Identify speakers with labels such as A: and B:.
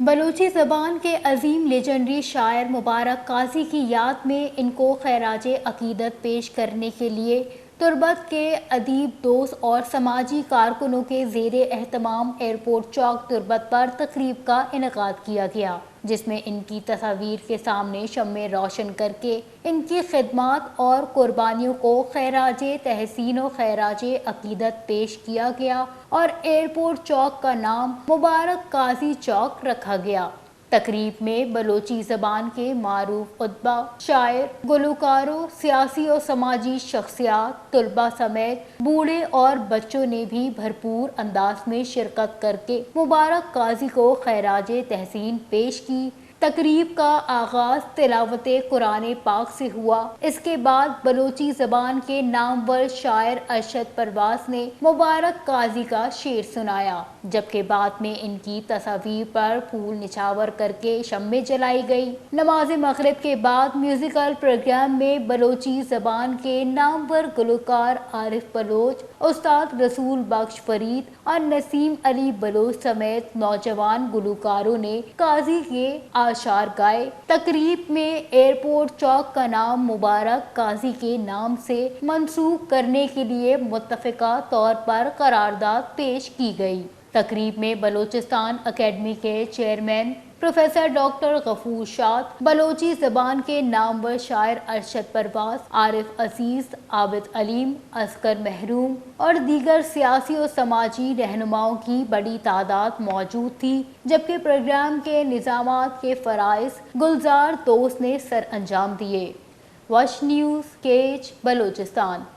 A: بلوچی زبان کے عظیم لیجنڈری شاعر مبارک قاضی کی یاد میں ان کو خراج عقیدت پیش کرنے کے لیے تربت کے ادیب دوست اور سماجی کارکنوں کے زیر اہتمام ایئرپورٹ چوک تربت پر تقریب کا انعقاد کیا گیا، جس میں ان کی تصاویر کے سامنے شمع روشن کر کے ان کی خدمات اور قربانیوں کو خراج تحسین و خراج عقیدت پیش کیا گیا اور ایئرپورٹ چوک کا نام مبارک قاضی چوک رکھا گیا۔ تقریب میں بلوچی زبان کے معروف ادبا، شاعر، گلوکاروں، سیاسی اور سماجی شخصیات، طلباء سمیت بوڑھے اور بچوں نے بھی بھرپور انداز میں شرکت کر کے مبارک قاضی کو خراج تحسین پیش کی۔ تقریب کا آغاز تلاوت قرآن پاک سے ہوا۔ اس کے بعد بلوچی زبان کے نامور شاعر ارشد پرواز نے مبارک قاضی کا شعر سنایا، جبکہ بعد میں ان کی تصاویر پر پھول نچھاور کر کے شمع جلائی گئی۔ نماز مغرب کے بعد میوزیکل پروگرام میں بلوچی زبان کے نامور گلوکار عارف بلوچ، استاد رسول بخش فرید اور نسیم علی بلوچ سمیت نوجوان گلوکاروں نے قاضی کے اشعار گائے۔ تقریب میں ایئرپورٹ چوک کا نام مبارک قاضی کے نام سے منسوب کرنے کے لیے متفقہ طور پر قرارداد پیش کی گئی۔ تقریب میں بلوچستان اکیڈمی کے چیئرمین پروفیسر ڈاکٹر غفور شاد، بلوچی زبان کے نامور شاعر ارشد پرواز، عارف عزیز، عابد علیم، اصغر محروم اور دیگر سیاسی و سماجی رہنماؤں کی بڑی تعداد موجود تھی، جبکہ پروگرام کے نظامات کے فرائض گلزار دوست نے سر انجام دیے۔ وش نیوز کیچ، بلوچستان۔